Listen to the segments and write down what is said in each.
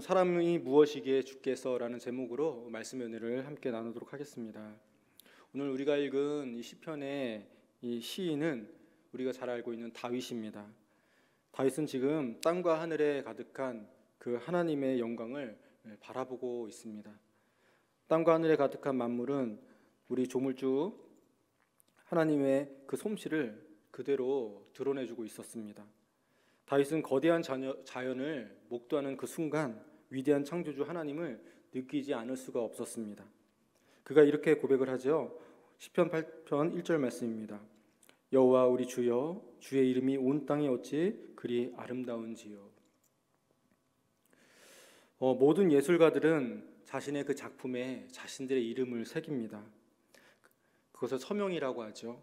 사람이 무엇이기에 주께서라는 제목으로 말씀 연회를 함께 나누도록 하겠습니다. 오늘 우리가 읽은 이 시편의 이 시인은 우리가 잘 알고 있는 다윗입니다. 다윗은 지금 땅과 하늘에 가득한 그 하나님의 영광을 바라보고 있습니다. 땅과 하늘에 가득한 만물은 우리 조물주 하나님의 그 솜씨를 그대로 드러내주고 있었습니다. 다윗은 거대한 자연을 목도하는 그 순간 위대한 창조주 하나님을 느끼지 않을 수가 없었습니다. 그가 이렇게 고백을 하죠. 시편 8편 1절 말씀입니다. 여호와 우리 주여, 주의 이름이 온 땅에 어찌 그리 아름다운지요. 모든 예술가들은 자신의 그 작품에 자신들의 이름을 새깁니다. 그것을 서명이라고 하죠.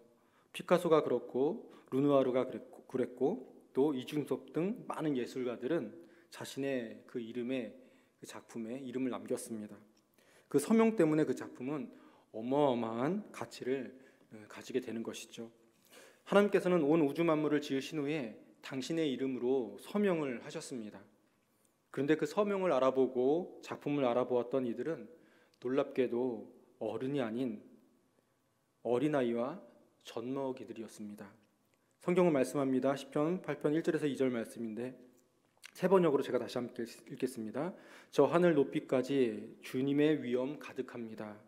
피카소가 그렇고 르누아르가 그랬고 또 이중섭 등 많은 예술가들은 자신의 그 이름에 그 작품에 이름을 남겼습니다. 그 서명 때문에 그 작품은 어마어마한 가치를 가지게 되는 것이죠. 하나님께서는 온 우주 만물을 지으신 후에 당신의 이름으로 서명을 하셨습니다. 그런데 그 서명을 알아보고 작품을 알아보았던 이들은 놀랍게도 어른이 아닌 어린아이와 젖먹이들이었습니다. 성경은 말씀합니다. 시편 8편 1절에서 2절 말씀인데 세 번역으로 제가 다시 함께 읽겠습니다. 저 하늘 높이까지 주님의 위엄 가득합니다.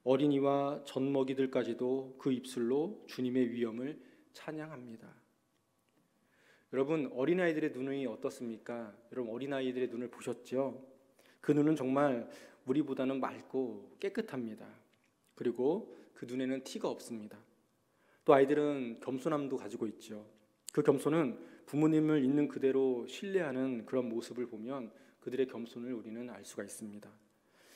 어린이와 젖먹이들까지도 그 입술로 주님의 위엄을 찬양합니다. 여러분, 어린아이들의 눈이 어떻습니까? 여러분, 어린아이들의 눈을 보셨죠? 그 눈은 정말 우리보다는 맑고 깨끗합니다. 그리고 그 눈에는 티가 없습니다. 또 아이들은 겸손함도 가지고 있죠. 그 겸손은 부모님을 있는 그대로 신뢰하는 그런 모습을 보면 그들의 겸손을 우리는 알 수가 있습니다.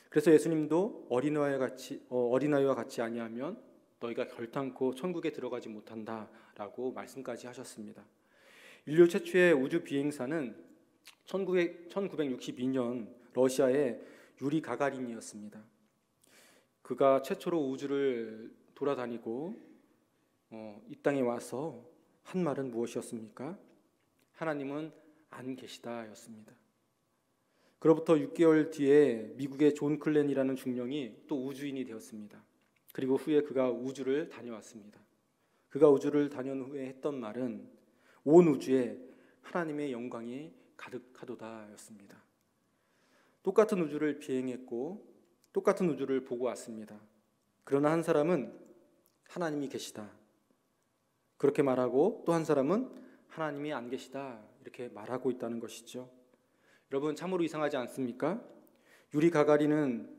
그래서 예수님도 어린아이와 같이 아니하면 너희가 결탄코 천국에 들어가지 못한다라고 말씀까지 하셨습니다. 인류 최초의 우주 비행사는 1962년 러시아의 유리 가가린이었습니다. 그가 최초로 우주를 돌아다니고 이 땅에 와서 한 말은 무엇이었습니까? 하나님은 안 계시다 였습니다. 그로부터 6개월 뒤에 미국의 존 클랜이라는 중령이 또 우주인이 되었습니다. 그리고 후에 그가 우주를 다녀왔습니다. 그가 우주를 다녀온 후에 했던 말은 온 우주에 하나님의 영광이 가득하도다 였습니다. 똑같은 우주를 비행했고 똑같은 우주를 보고 왔습니다. 그러나 한 사람은 하나님이 계시다 그렇게 말하고 또 한 사람은 하나님이 안 계시다 이렇게 말하고 있다는 것이죠. 여러분, 참으로 이상하지 않습니까? 유리 가가린은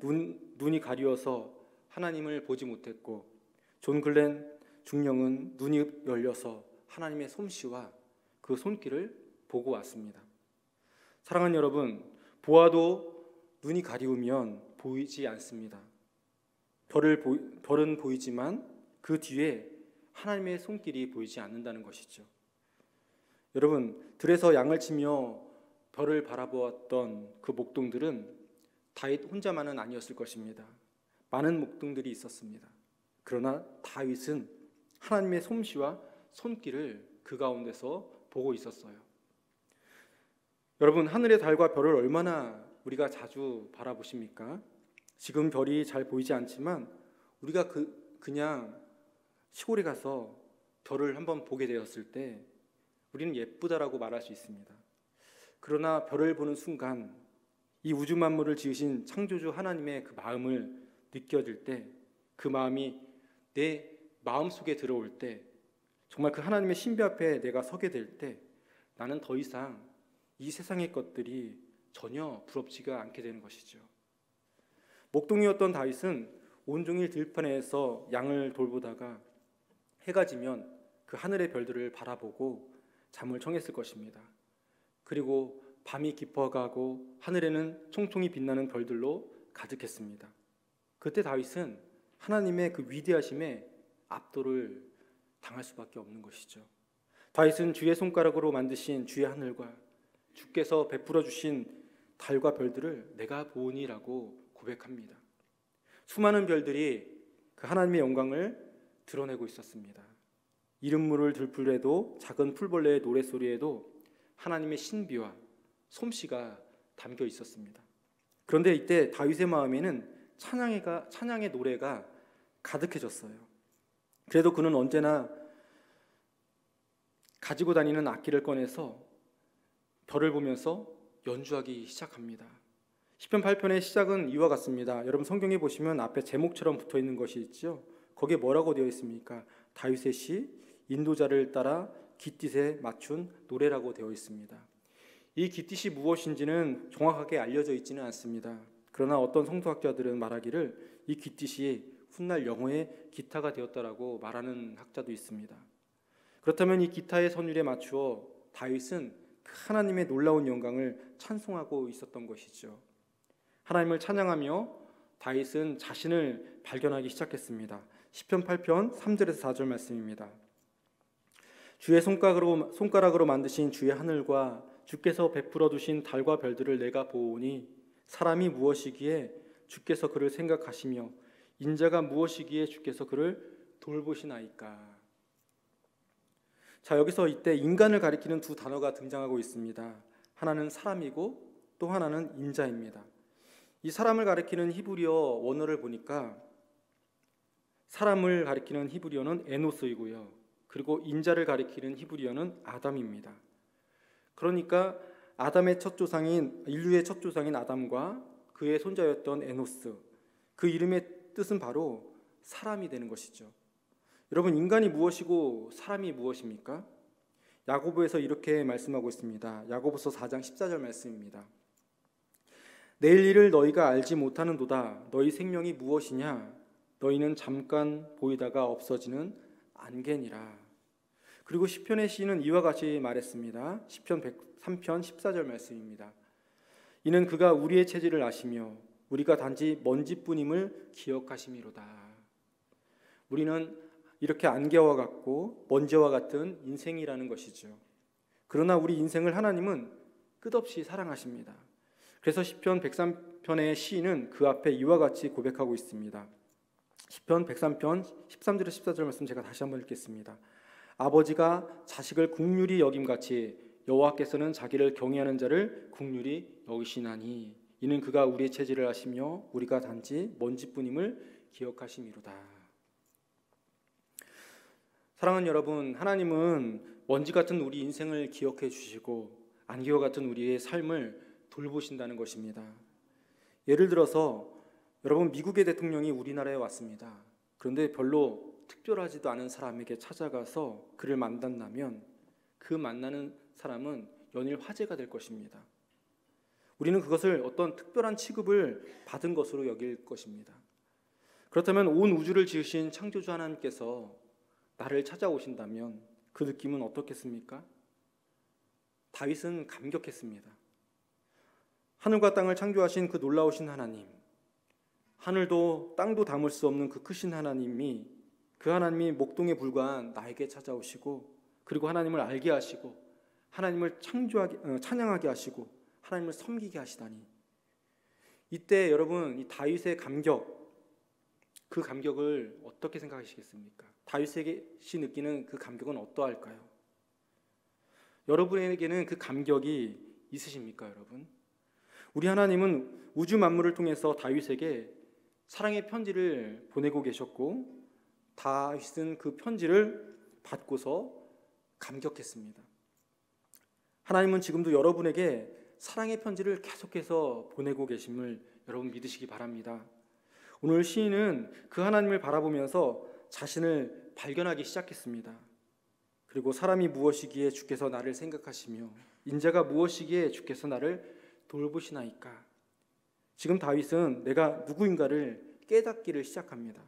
눈이 가리워서 하나님을 보지 못했고 존 글렌 중령은 눈이 열려서 하나님의 솜씨와 그 손길을 보고 왔습니다. 사랑하는 여러분, 보아도 눈이 가리우면 보이지 않습니다. 별은 보이지만 그 뒤에 하나님의 손길이 보이지 않는다는 것이죠. 여러분, 들에서 양을 치며 별을 바라보았던 그 목동들은 다윗 혼자만은 아니었을 것입니다. 많은 목동들이 있었습니다. 그러나 다윗은 하나님의 솜씨와 손길을 그 가운데서 보고 있었어요. 여러분, 하늘의 달과 별을 얼마나 우리가 자주 바라보십니까? 지금 별이 잘 보이지 않지만 우리가 그냥 시골에 가서 별을 한번 보게 되었을 때 우리는 예쁘다라고 말할 수 있습니다. 그러나 별을 보는 순간 이 우주 만물을 지으신 창조주 하나님의 그 마음을 느껴질 때, 그 마음이 내 마음속에 들어올 때, 정말 그 하나님의 신비 앞에 내가 서게 될 때 나는 더 이상 이 세상의 것들이 전혀 부럽지가 않게 되는 것이죠. 목동이었던 다윗은 온종일 들판에서 양을 돌보다가 해가 지면 그 하늘의 별들을 바라보고 잠을 청했을 것입니다. 그리고 밤이 깊어가고 하늘에는 총총히 빛나는 별들로 가득했습니다. 그때 다윗은 하나님의 그 위대하심에 압도를 당할 수밖에 없는 것이죠. 다윗은 주의 손가락으로 만드신 주의 하늘과 주께서 베풀어 주신 달과 별들을 내가 보오니라고 고백합니다. 수많은 별들이 그 하나님의 영광을 드러내고 있었습니다. 이른물을 들풀에도 작은 풀벌레의 노랫소리에도 하나님의 신비와 솜씨가 담겨 있었습니다. 그런데 이때 다윗의 마음에는 찬양의 노래가 가득해졌어요. 그래도 그는 언제나 가지고 다니는 악기를 꺼내서 별을 보면서 연주하기 시작합니다. 시편 8편의 시작은 이와 같습니다. 여러분 성경에 보시면 앞에 제목처럼 붙어 있는 것이 있죠. 거기에 뭐라고 되어 있습니까? 다윗의 시, 인도자를 따라 깃딧에 맞춘 노래라고 되어 있습니다. 이 깃딧이 무엇인지는 정확하게 알려져 있지는 않습니다. 그러나 어떤 성서학자들은 말하기를 이 깃딧이 훗날 영어의 기타가 되었다라고 말하는 학자도 있습니다. 그렇다면 이 기타의 선율에 맞추어 다윗은 그 하나님의 놀라운 영광을 찬송하고 있었던 것이죠. 하나님을 찬양하며 다윗은 자신을 발견하기 시작했습니다. 시편 8편 3절에서 4절 말씀입니다. 주의 손가락으로 만드신 주의 하늘과 주께서 베풀어 두신 달과 별들을 내가 보오니 사람이 무엇이기에 주께서 그를 생각하시며 인자가 무엇이기에 주께서 그를 돌보시나이까. 자, 여기서 이때 인간을 가리키는 두 단어가 등장하고 있습니다. 하나는 사람이고 또 하나는 인자입니다. 이 사람을 가리키는 히브리어 원어를 보니까 사람을 가리키는 히브리어는 에노스이고요. 그리고 인자를 가리키는 히브리어는 아담입니다. 그러니까 인류의 첫 조상인 아담과 그의 손자였던 에노스, 그 이름의 뜻은 바로 사람이 되는 것이죠. 여러분, 인간이 무엇이고 사람이 무엇입니까? 야고보에서 이렇게 말씀하고 있습니다. 야고보서 4장 14절 말씀입니다. 내일 일을 너희가 알지 못하는도다. 너희 생명이 무엇이냐? 너희는 잠깐 보이다가 없어지는 안개니라. 그리고 시편의 시인은 이와 같이 말했습니다. 시편 103편 14절 말씀입니다. 이는 그가 우리의 체질을 아시며 우리가 단지 먼지뿐임을 기억하심이로다. 우리는 이렇게 안개와 같고 먼지와 같은 인생이라는 것이죠. 그러나 우리 인생을 하나님은 끝없이 사랑하십니다. 그래서 시편 103편의 시인은 그 앞에 이와 같이 고백하고 있습니다. 시편 103편 13절에서 14절 말씀 제가 다시 한번 읽겠습니다. 아버지가 자식을 긍휼히 여김같이 여호와께서는 자기를 경외하는 자를 긍휼히 여기시나니 이는 그가 우리의 체질을 아시며 우리가 단지 먼지뿐임을 기억하심이로다. 사랑하는 여러분, 하나님은 먼지 같은 우리 인생을 기억해 주시고 안개와 같은 우리의 삶을 돌보신다는 것입니다. 예를 들어서 여러분, 미국의 대통령이 우리나라에 왔습니다. 그런데 별로 특별하지도 않은 사람에게 찾아가서 그를 만난다면 그 만나는 사람은 연일 화제가 될 것입니다. 우리는 그것을 어떤 특별한 취급을 받은 것으로 여길 것입니다. 그렇다면 온 우주를 지으신 창조주 하나님께서 나를 찾아오신다면 그 느낌은 어떻겠습니까? 다윗은 감격했습니다. 하늘과 땅을 창조하신 그 놀라우신 하나님, 하늘도 땅도 담을 수 없는 그 크신 하나님이 그 하나님이 목동에 불과한 나에게 찾아오시고 그리고 하나님을 알게 하시고 하나님을 찬양하게 하시고 하나님을 섬기게 하시다니. 이때 여러분, 이 다윗의 감격, 그 감격을 어떻게 생각하시겠습니까? 다윗이 느끼는 그 감격은 어떠할까요? 여러분에게는 그 감격이 있으십니까, 여러분? 우리 하나님은 우주 만물을 통해서 다윗에게 사랑의 편지를 보내고 계셨고 다윗은 그 편지를 받고서 감격했습니다. 하나님은 지금도 여러분에게 사랑의 편지를 계속해서 보내고 계심을 여러분 믿으시기 바랍니다. 오늘 시인은 그 하나님을 바라보면서 자신을 발견하기 시작했습니다. 그리고 사람이 무엇이기에 주께서 나를 생각하시며 인자가 무엇이기에 주께서 나를 돌보시나이까. 지금 다윗은 내가 누구인가를 깨닫기를 시작합니다.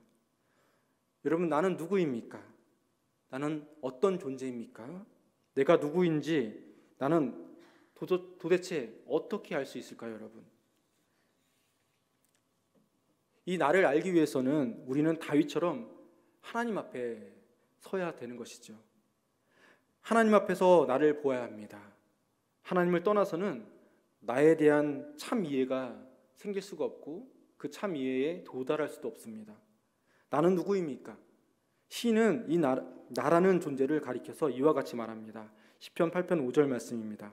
여러분, 나는 누구입니까? 나는 어떤 존재입니까? 내가 누구인지 나는 도대체 어떻게 알 수 있을까요, 여러분? 이 나를 알기 위해서는 우리는 다윗처럼 하나님 앞에 서야 되는 것이죠. 하나님 앞에서 나를 보아야 합니다. 하나님을 떠나서는 나에 대한 참 이해가 생길 수가 없고 그 참 이해에 도달할 수도 없습니다. 나는 누구입니까? 시는 이 나라는 존재를 가리켜서 이와 같이 말합니다. 시편 8편 5절 말씀입니다.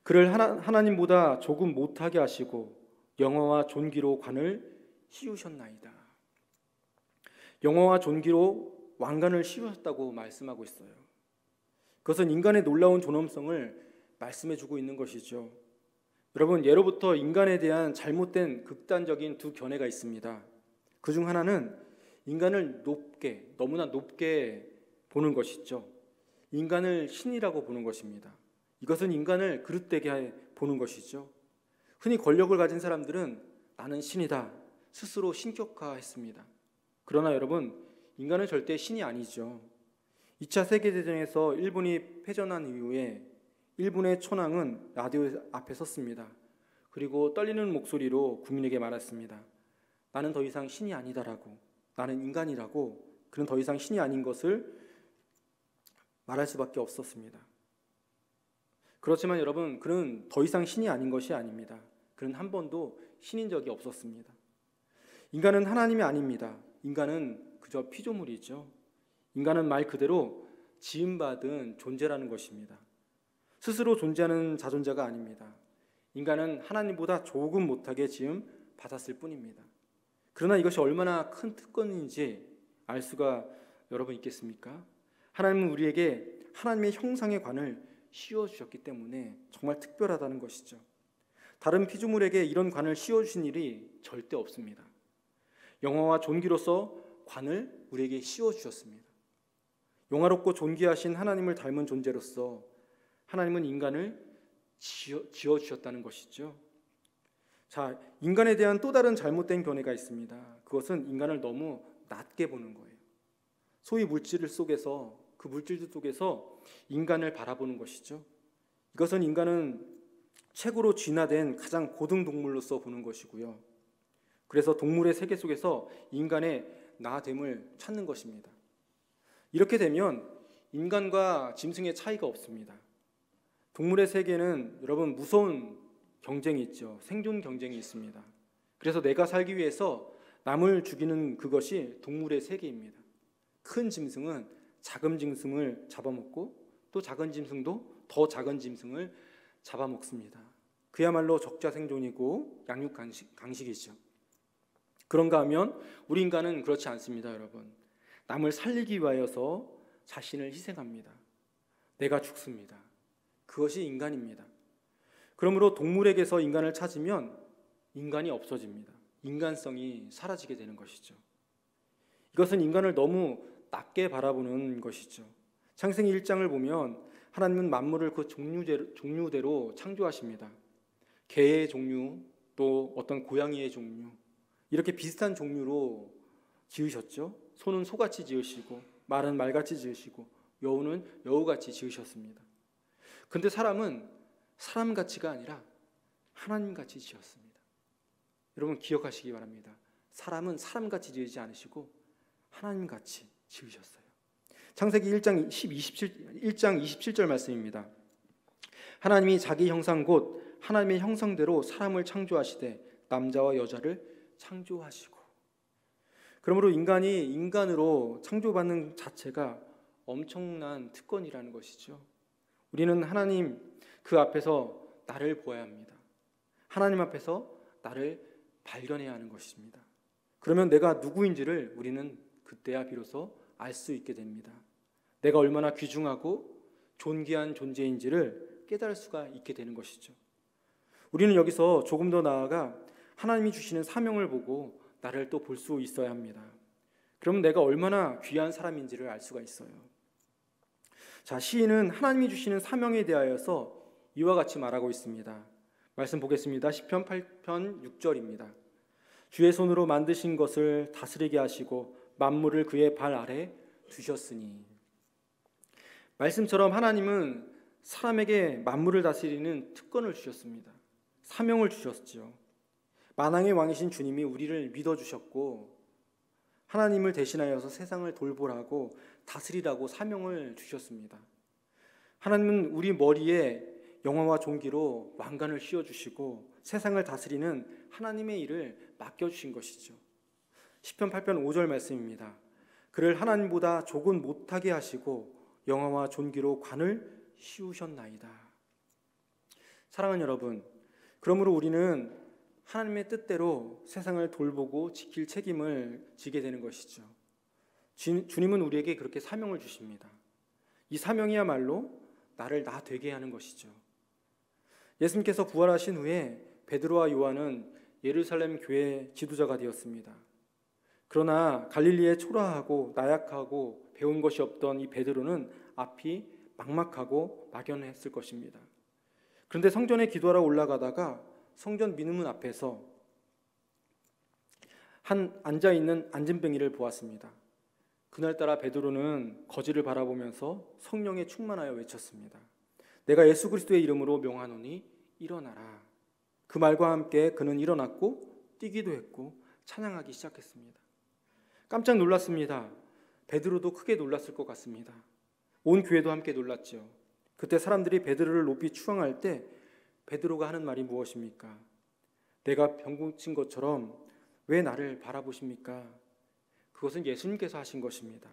그를 하나님보다 조금 못하게 하시고 영화와 존귀로 관을 씌우셨나이다. 영화와 존귀로 왕관을 씌우셨다고 말씀하고 있어요. 그것은 인간의 놀라운 존엄성을 말씀해주고 있는 것이죠. 여러분, 예로부터 인간에 대한 잘못된 극단적인 두 견해가 있습니다. 그중 하나는 인간을 높게, 너무나 높게 보는 것이죠. 인간을 신이라고 보는 것입니다. 이것은 인간을 그릇되게 보는 것이죠. 흔히 권력을 가진 사람들은 나는 신이다 스스로 신격화했습니다. 그러나 여러분, 인간은 절대 신이 아니죠. 2차 세계대전에서 일본이 패전한 이후에 일본의 천황은 라디오 앞에 섰습니다. 그리고 떨리는 목소리로 국민에게 말했습니다. 나는 더 이상 신이 아니다라고, 나는 인간이라고, 그는 더 이상 신이 아닌 것을 말할 수밖에 없었습니다. 그렇지만 여러분, 그는 더 이상 신이 아닌 것이 아닙니다. 그는 한 번도 신인 적이 없었습니다. 인간은 하나님이 아닙니다. 인간은 그저 피조물이죠. 인간은 말 그대로 지음받은 존재라는 것입니다. 스스로 존재하는 자존자가 아닙니다. 인간은 하나님보다 조금 못하게 지음 받았을 뿐입니다. 그러나 이것이 얼마나 큰 특권인지 알 수가 여러분 있겠습니까? 하나님은 우리에게 하나님의 형상의 관을 씌워주셨기 때문에 정말 특별하다는 것이죠. 다른 피조물에게 이런 관을 씌워주신 일이 절대 없습니다. 영화와 존귀로서 관을 우리에게 씌워주셨습니다. 영화롭고 존귀하신 하나님을 닮은 존재로서 하나님은 인간을 지어주셨다는 것이죠. 자, 인간에 대한 또 다른 잘못된 견해가 있습니다. 그것은 인간을 너무 낮게 보는 거예요. 소위 물질 속에서, 그 물질들 속에서 인간을 바라보는 것이죠. 이것은 인간은 최고로 진화된 가장 고등 동물로서 보는 것이고요. 그래서 동물의 세계 속에서 인간의 나됨을 찾는 것입니다. 이렇게 되면 인간과 짐승의 차이가 없습니다. 동물의 세계는 여러분 무서운 경쟁이 있죠. 생존 경쟁이 있습니다. 그래서 내가 살기 위해서 남을 죽이는 그것이 동물의 세계입니다. 큰 짐승은 작은 짐승을 잡아먹고 또 작은 짐승도 더 작은 짐승을 잡아먹습니다. 그야말로 적자생존이고 양육강식이죠. 그런가 하면 우리 인간은 그렇지 않습니다, 여러분. 남을 살리기 위하여서 자신을 희생합니다. 내가 죽습니다. 그것이 인간입니다. 그러므로 동물에게서 인간을 찾으면 인간이 없어집니다. 인간성이 사라지게 되는 것이죠. 이것은 인간을 너무 낮게 바라보는 것이죠. 창세기 1장을 보면 하나님은 만물을 그 종류대로 창조하십니다. 개의 종류, 또 어떤 고양이의 종류, 이렇게 비슷한 종류로 지으셨죠. 소는 소같이 지으시고 말은 말같이 지으시고 여우는 여우같이 지으셨습니다. 근데 사람은 사람같이가 아니라 하나님같이 지었습니다. 여러분 기억하시기 바랍니다. 사람은 사람같이 지으지 않으시고 하나님같이 지으셨어요. 창세기 1장 27절 말씀입니다. 하나님이 자기 형상 곧 하나님의 형상대로 사람을 창조하시되 남자와 여자를 창조하시고. 그러므로 인간이 인간으로 창조받는 자체가 엄청난 특권이라는 것이죠. 우리는 하나님 그 앞에서 나를 보아야 합니다. 하나님 앞에서 나를 발견해야 하는 것입니다. 그러면 내가 누구인지를 우리는 그때야 비로소 알 수 있게 됩니다. 내가 얼마나 귀중하고 존귀한 존재인지를 깨달을 수가 있게 되는 것이죠. 우리는 여기서 조금 더 나아가 하나님이 주시는 사명을 보고 나를 또 볼 수 있어야 합니다. 그러면 내가 얼마나 귀한 사람인지를 알 수가 있어요. 자, 시인은 하나님이 주시는 사명에 대하여서 이와 같이 말하고 있습니다. 말씀 보겠습니다. 시편 8편 6절입니다. 주의 손으로 만드신 것을 다스리게 하시고 만물을 그의 발 아래 두셨으니. 말씀처럼 하나님은 사람에게 만물을 다스리는 특권을 주셨습니다. 사명을 주셨죠. 만왕의 왕이신 주님이 우리를 믿어주셨고 하나님을 대신하여서 세상을 돌보라고 다스리라고 사명을 주셨습니다. 하나님은 우리 머리에 영화와 존귀로 왕관을 씌워주시고 세상을 다스리는 하나님의 일을 맡겨주신 것이죠. 시편 8편 5절 말씀입니다. 그를 하나님보다 조금 못하게 하시고 영화와 존귀로 관을 씌우셨나이다. 사랑하는 여러분, 그러므로 우리는 하나님의 뜻대로 세상을 돌보고 지킬 책임을 지게 되는 것이죠. 주님은 우리에게 그렇게 사명을 주십니다. 이 사명이야말로 나를 나 되게 하는 것이죠. 예수님께서 부활하신 후에 베드로와 요한은 예루살렘 교회 지도자가 되었습니다. 그러나 갈릴리에 초라하고 나약하고 배운 것이 없던 이 베드로는 앞이 막막하고 막연했을 것입니다. 그런데 성전에 기도하러 올라가다가 성전 민문 앞에서 한 앉아있는 안진뱅이를 보았습니다. 그날따라 베드로는 거지를 바라보면서 성령에 충만하여 외쳤습니다. 내가 예수 그리스도의 이름으로 명하노니 일어나라. 그 말과 함께 그는 일어났고 뛰기도 했고 찬양하기 시작했습니다. 깜짝 놀랐습니다. 베드로도 크게 놀랐을 것 같습니다. 온 교회도 함께 놀랐죠. 그때 사람들이 베드로를 높이 추앙할 때 베드로가 하는 말이 무엇입니까? 내가 병 고친 것처럼 왜 나를 바라보십니까? 그것은 예수님께서 하신 것입니다.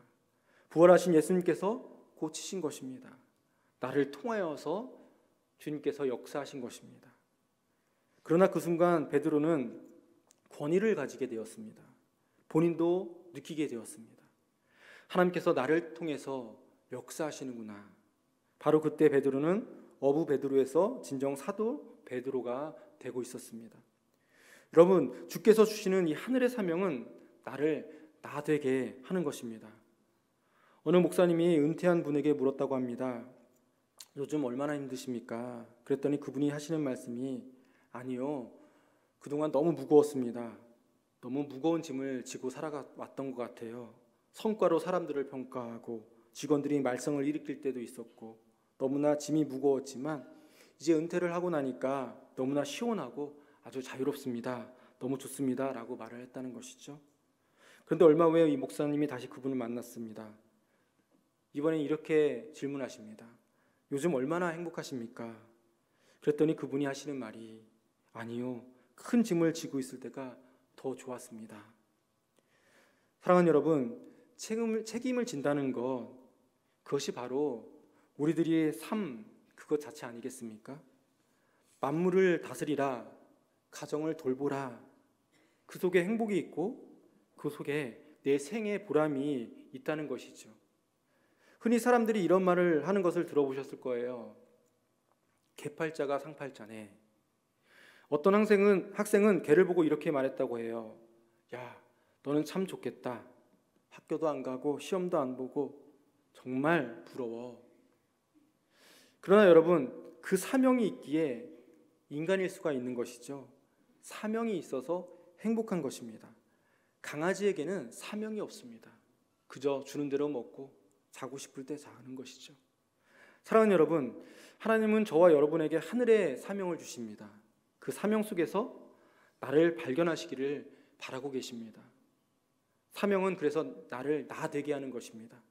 부활하신 예수님께서 고치신 것입니다. 나를 통하여서 주님께서 역사하신 것입니다. 그러나 그 순간 베드로는 권위를 가지게 되었습니다. 본인도 느끼게 되었습니다. 하나님께서 나를 통해서 역사하시는구나. 바로 그때 베드로는 어부 베드로에서 진정 사도 베드로가 되고 있었습니다. 여러분, 주께서 주시는 이 하늘의 사명은 나를 나 되게 하는 것입니다. 어느 목사님이 은퇴한 분에게 물었다고 합니다. 요즘 얼마나 힘드십니까? 그랬더니 그분이 하시는 말씀이 아니요, 그동안 너무 무거웠습니다. 너무 무거운 짐을 지고 살아왔던 것 같아요. 성과로 사람들을 평가하고 직원들이 말썽을 일으킬 때도 있었고 너무나 짐이 무거웠지만 이제 은퇴를 하고 나니까 너무나 시원하고 아주 자유롭습니다. 너무 좋습니다. 라고 말을 했다는 것이죠. 그런데 얼마 후에 이 목사님이 다시 그분을 만났습니다. 이번엔 이렇게 질문하십니다. 요즘 얼마나 행복하십니까? 그랬더니 그분이 하시는 말이 아니요, 큰 짐을 지고 있을 때가 더 좋았습니다. 사랑하는 여러분, 책임을 진다는 것, 그것이 바로 우리들의 삶 그것 자체 아니겠습니까? 만물을 다스리라, 가정을 돌보라, 그 속에 행복이 있고 그 속에 내 생의 보람이 있다는 것이죠. 흔히 사람들이 이런 말을 하는 것을 들어보셨을 거예요. 개팔자가 상팔자네. 어떤 학생은 개를 보고 이렇게 말했다고 해요. 야, 너는 참 좋겠다. 학교도 안 가고 시험도 안 보고 정말 부러워. 그러나 여러분, 그 사명이 있기에 인간일 수가 있는 것이죠. 사명이 있어서 행복한 것입니다. 강아지에게는 사명이 없습니다. 그저 주는 대로 먹고 자고 싶을 때 자는 것이죠. 사랑하는 여러분, 하나님은 저와 여러분에게 하늘의 사명을 주십니다. 그 사명 속에서 나를 발견하시기를 바라고 계십니다. 사명은 그래서 나를 나 되게 하는 것입니다.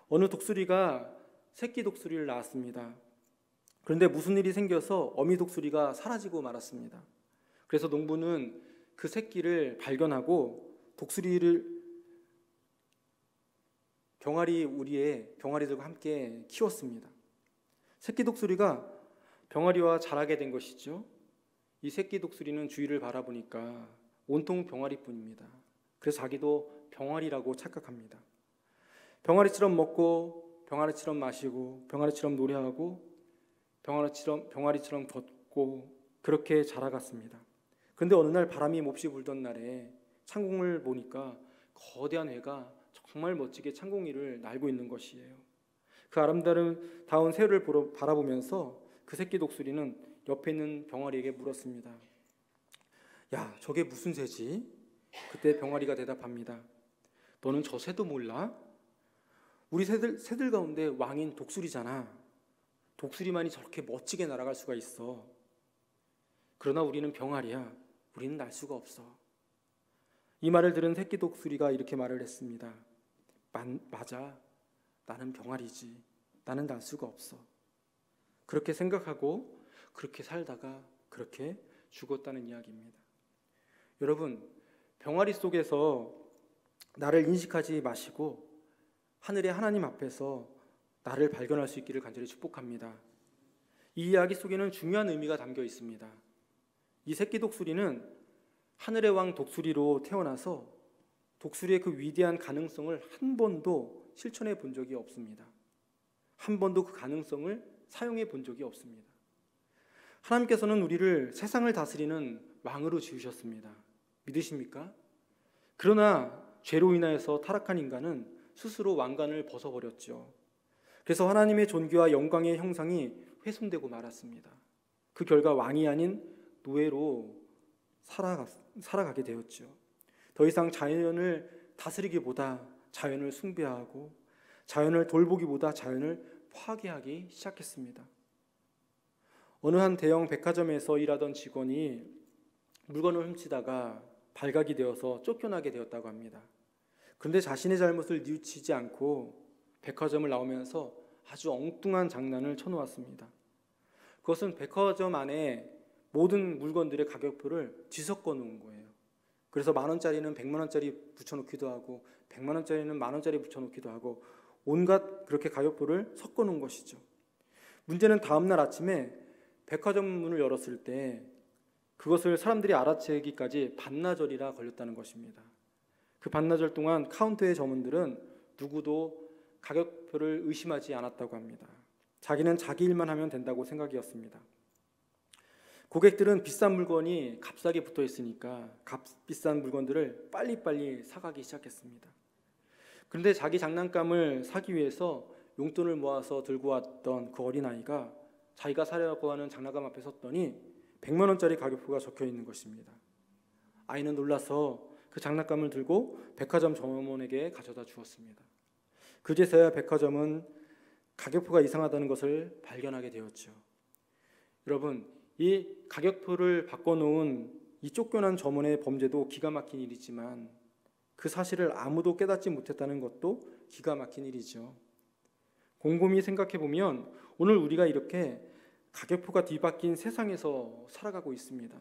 어느 독수리가 새끼 독수리를 낳았습니다. 그런데 무슨 일이 생겨서 어미 독수리가 사라지고 말았습니다. 그래서 농부는 그 새끼를 발견하고 독수리를 병아리들과 함께 키웠습니다. 새끼 독수리가 병아리와 자라게 된 것이죠. 이 새끼 독수리는 주위를 바라보니까 온통 병아리뿐입니다. 그래서 자기도 병아리라고 착각합니다. 병아리처럼 먹고 병아리처럼 마시고 병아리처럼 노래하고 병아리처럼 걷고 그렇게 자라갔습니다. 그런데 어느 날 바람이 몹시 불던 날에 창공을 보니까 거대한 해가 정말 멋지게 창공 위를 날고 있는 것이에요. 그 아름다운 새를 바라보면서 그 새끼 독수리는 옆에 있는 병아리에게 물었습니다. 야, 저게 무슨 새지? 그때 병아리가 대답합니다. 너는 저 새도 몰라? 우리 새들 가운데 왕인 독수리잖아. 독수리만이 저렇게 멋지게 날아갈 수가 있어. 그러나 우리는 병아리야. 우리는 날 수가 없어. 이 말을 들은 새끼 독수리가 이렇게 말을 했습니다. 맞아. 나는 병아리지. 나는 날 수가 없어. 그렇게 생각하고 그렇게 살다가 그렇게 죽었다는 이야기입니다. 여러분, 병아리 속에서 나를 인식하지 마시고 하늘의 하나님 앞에서 나를 발견할 수 있기를 간절히 축복합니다. 이 이야기 속에는 중요한 의미가 담겨 있습니다. 이 새끼 독수리는 하늘의 왕 독수리로 태어나서 독수리의 그 위대한 가능성을 한 번도 실천해 본 적이 없습니다. 한 번도 그 가능성을 사용해 본 적이 없습니다. 하나님께서는 우리를 세상을 다스리는 왕으로 지으셨습니다. 믿으십니까? 그러나 죄로 인하여서 타락한 인간은 스스로 왕관을 벗어버렸죠. 그래서 하나님의 존귀와 영광의 형상이 훼손되고 말았습니다. 그 결과 왕이 아닌 노예로 살아가게 되었죠. 더 이상 자연을 다스리기보다 자연을 숭배하고 자연을 돌보기보다 자연을 파괴하기 시작했습니다. 어느 한 대형 백화점에서 일하던 직원이 물건을 훔치다가 발각이 되어서 쫓겨나게 되었다고 합니다. 그런데 자신의 잘못을 뉘우치지 않고 백화점을 나오면서 아주 엉뚱한 장난을 쳐놓았습니다. 그것은 백화점 안에 모든 물건들의 가격표를 뒤섞어 놓은 거예요. 그래서 10,000원짜리는 100,000원짜리 붙여놓기도 하고 100만원짜리는 10,000원짜리 붙여놓기도 하고 온갖 그렇게 가격표를 섞어 놓은 것이죠. 문제는 다음날 아침에 백화점 문을 열었을 때 그것을 사람들이 알아채기까지 반나절이나 걸렸다는 것입니다. 그 반나절 동안 카운터의 점원들은 누구도 가격표를 의심하지 않았다고 합니다. 자기는 자기 일만 하면 된다고 생각이었습니다. 고객들은 비싼 물건이 값싸게 붙어 있으니까 값비싼 물건들을 빨리빨리 사가기 시작했습니다. 그런데 자기 장난감을 사기 위해서 용돈을 모아서 들고 왔던 그 어린아이가 자기가 사려고 하는 장난감 앞에 섰더니 100만원짜리 가격표가 적혀 있는 것입니다. 아이는 놀라서 그 장난감을 들고 백화점 점원에게 가져다 주었습니다. 그제서야 백화점은 가격표가 이상하다는 것을 발견하게 되었죠. 여러분, 이 가격표를 바꿔놓은 이 쫓겨난 점원의 범죄도 기가 막힌 일이지만 그 사실을 아무도 깨닫지 못했다는 것도 기가 막힌 일이죠. 곰곰이 생각해 보면 오늘 우리가 이렇게 가격표가 뒤바뀐 세상에서 살아가고 있습니다.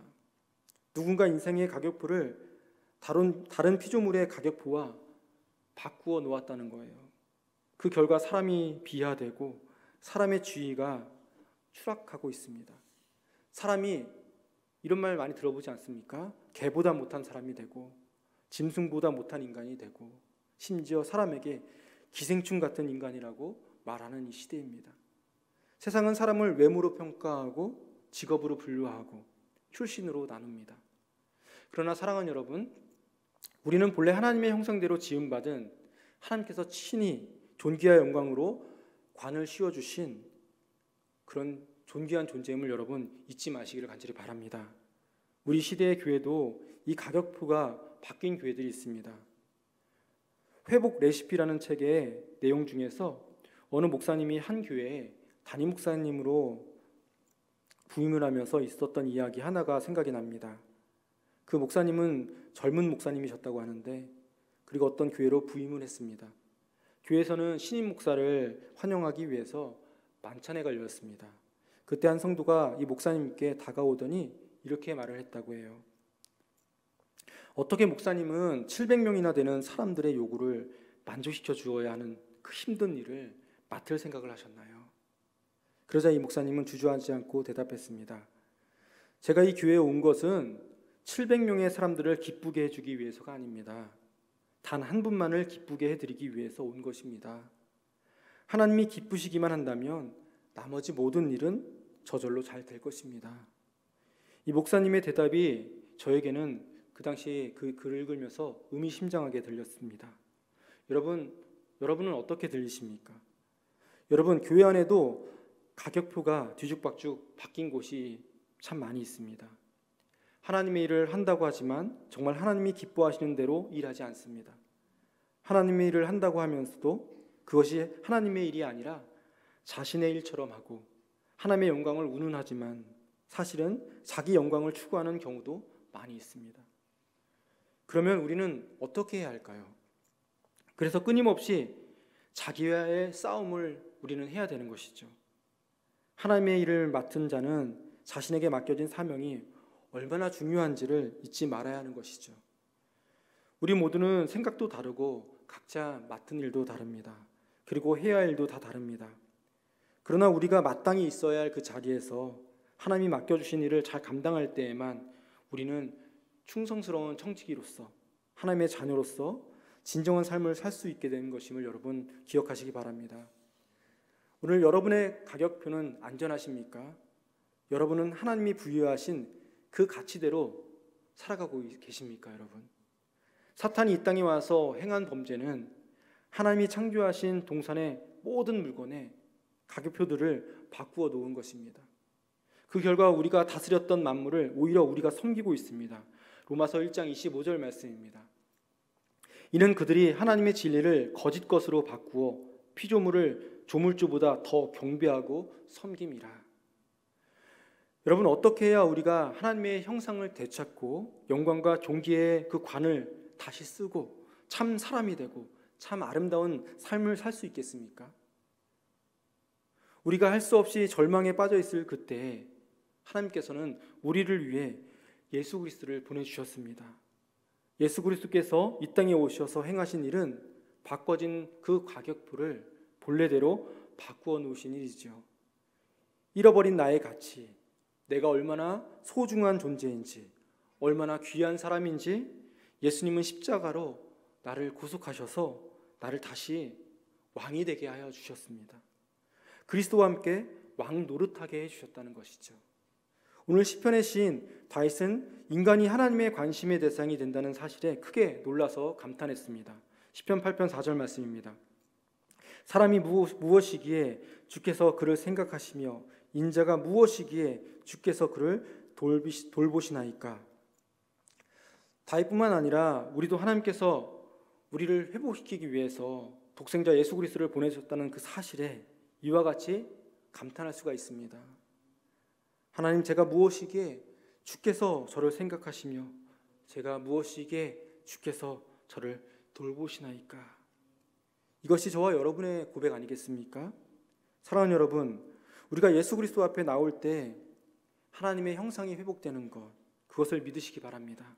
누군가 인생의 가격표를 다른 피조물의 가격표와 바꾸어 놓았다는 거예요. 그 결과 사람이 비하되고 사람의 지위가 추락하고 있습니다. 사람이 이런 말 많이 들어보지 않습니까? 개보다 못한 사람이 되고 짐승보다 못한 인간이 되고 심지어 사람에게 기생충 같은 인간이라고 말하는 이 시대입니다. 세상은 사람을 외모로 평가하고 직업으로 분류하고 출신으로 나눕니다. 그러나 사랑하는 여러분, 우리는 본래 하나님의 형상대로 지음받은 하나님께서 친히 존귀와 영광으로 관을 씌워주신 그런 존귀한 존재임을 여러분 잊지 마시기를 간절히 바랍니다. 우리 시대의 교회도 이 가격표가 바뀐 교회들이 있습니다. 회복 레시피라는 책의 내용 중에서 어느 목사님이 한 교회에 담임 목사님으로 부임을 하면서 있었던 이야기 하나가 생각이 납니다. 그 목사님은 젊은 목사님이셨다고 하는데 그리고 어떤 교회로 부임을 했습니다. 교회에서는 신임 목사를 환영하기 위해서 만찬회가 열렸습니다. 그때 한 성도가 이 목사님께 다가오더니 이렇게 말을 했다고 해요. 어떻게 목사님은 700명이나 되는 사람들의 요구를 만족시켜 주어야 하는 그 힘든 일을 맡을 생각을 하셨나요? 그러자 이 목사님은 주저하지 않고 대답했습니다. 제가 이 교회에 온 것은 700명의 사람들을 기쁘게 해주기 위해서가 아닙니다. 단 한 분만을 기쁘게 해드리기 위해서 온 것입니다. 하나님이 기쁘시기만 한다면 나머지 모든 일은 저절로 잘 될 것입니다. 이 목사님의 대답이 저에게는 그 당시 그 글을 읽으면서 의미심장하게 들렸습니다. 여러분은 어떻게 들리십니까? 여러분, 교회 안에도 가격표가 뒤죽박죽 바뀐 곳이 참 많이 있습니다. 하나님의 일을 한다고 하지만 정말 하나님이 기뻐하시는 대로 일하지 않습니다. 하나님의 일을 한다고 하면서도 그것이 하나님의 일이 아니라 자신의 일처럼 하고 하나님의 영광을 운운하지만 사실은 자기 영광을 추구하는 경우도 많이 있습니다. 그러면 우리는 어떻게 해야 할까요? 그래서 끊임없이 자기와의 싸움을 우리는 해야 되는 것이죠. 하나님의 일을 맡은 자는 자신에게 맡겨진 사명이 얼마나 중요한지를 잊지 말아야 하는 것이죠. 우리 모두는 생각도 다르고 각자 맡은 일도 다릅니다. 그리고 해야 할 일도 다 다릅니다. 그러나 우리가 마땅히 있어야 할 그 자리에서 하나님이 맡겨주신 일을 잘 감당할 때에만 우리는 충성스러운 청지기로서, 하나님의 자녀로서 진정한 삶을 살 수 있게 되는 것임을 여러분 기억하시기 바랍니다. 오늘 여러분의 가격표는 안전하십니까? 여러분은 하나님이 부여하신 그 가치대로 살아가고 계십니까, 여러분? 사탄이 이 땅에 와서 행한 범죄는 하나님이 창조하신 동산의 모든 물건에 가격표들을 바꾸어 놓은 것입니다. 그 결과 우리가 다스렸던 만물을 오히려 우리가 섬기고 있습니다. 로마서 1장 25절 말씀입니다. 이는 그들이 하나님의 진리를 거짓 것으로 바꾸어 피조물을 조물주보다 더 경배하고 섬김이라. 여러분, 어떻게 해야 우리가 하나님의 형상을 되찾고 영광과 존귀의 그 관을 다시 쓰고 참 사람이 되고 참 아름다운 삶을 살 수 있겠습니까? 우리가 할 수 없이 절망에 빠져 있을 그때 하나님께서는 우리를 위해 예수 그리스도를 보내주셨습니다. 예수 그리스도께서 이 땅에 오셔서 행하신 일은 바꿔진 그 가격표를 본래대로 바꾸어 놓으신 일이죠. 잃어버린 나의 가치, 내가 얼마나 소중한 존재인지, 얼마나 귀한 사람인지 예수님은 십자가로 나를 구속하셔서 나를 다시 왕이 되게 하여 주셨습니다. 그리스도와 함께 왕 노릇하게 해주셨다는 것이죠. 오늘 시편의 시인 다윗은 인간이 하나님의 관심의 대상이 된다는 사실에 크게 놀라서 감탄했습니다. 시편 8편 4절 말씀입니다. 사람이 무엇이기에 주께서 그를 생각하시며 인자가 무엇이기에 주께서 그를 돌보시나이까. 다윗뿐만 아니라 우리도 하나님께서 우리를 회복시키기 위해서 독생자 예수 그리스도를 보내셨다는 그 사실에 이와 같이 감탄할 수가 있습니다. 하나님, 제가 무엇이기에 주께서 저를 생각하시며 제가 무엇이기에 주께서 저를 돌보시나이까. 이것이 저와 여러분의 고백 아니겠습니까? 사랑하는 여러분, 우리가 예수 그리스도 앞에 나올 때 하나님의 형상이 회복되는 것, 그것을 믿으시기 바랍니다.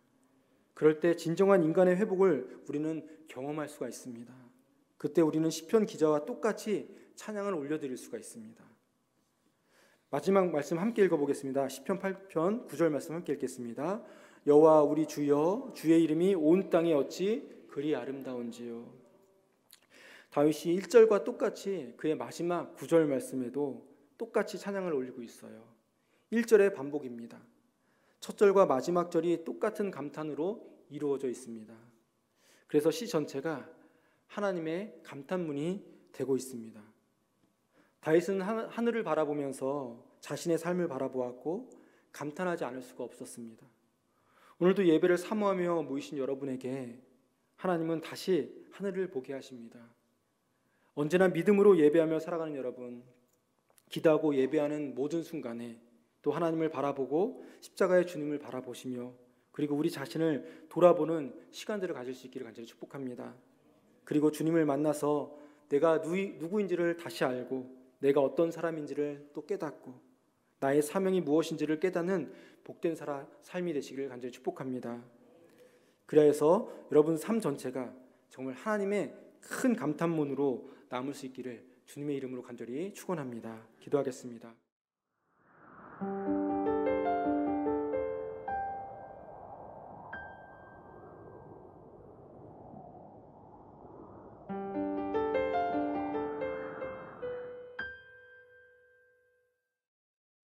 그럴 때 진정한 인간의 회복을 우리는 경험할 수가 있습니다. 그때 우리는 시편 기자와 똑같이 찬양을 올려드릴 수가 있습니다. 마지막 말씀 함께 읽어보겠습니다. 시편 8편 9절 말씀 함께 읽겠습니다. 여호와 우리 주여, 주의 이름이 온 땅에 어찌 그리 아름다운지요. 다윗이 1절과 똑같이 그의 마지막 9절 말씀에도 똑같이 찬양을 올리고 있어요. 1절의 반복입니다. 첫 절과 마지막 절이 똑같은 감탄으로 이루어져 있습니다. 그래서 시 전체가 하나님의 감탄문이 되고 있습니다. 다윗은 하늘을 바라보면서 자신의 삶을 바라보았고 감탄하지 않을 수가 없었습니다. 오늘도 예배를 사모하며 모이신 여러분에게 하나님은 다시 하늘을 보게 하십니다. 언제나 믿음으로 예배하며 살아가는 여러분, 기도하고 예배하는 모든 순간에 또 하나님을 바라보고 십자가의 주님을 바라보시며 그리고 우리 자신을 돌아보는 시간들을 가질 수 있기를 간절히 축복합니다. 그리고 주님을 만나서 내가 누구인지를 다시 알고 내가 어떤 사람인지를 또 깨닫고 나의 사명이 무엇인지를 깨닫는 복된 삶이 되시기를 간절히 축복합니다. 그래서 여러분 삶 전체가 정말 하나님의 큰 감탄문으로 남을 수 있기를 주님의 이름으로 간절히 축원합니다. 기도하겠습니다.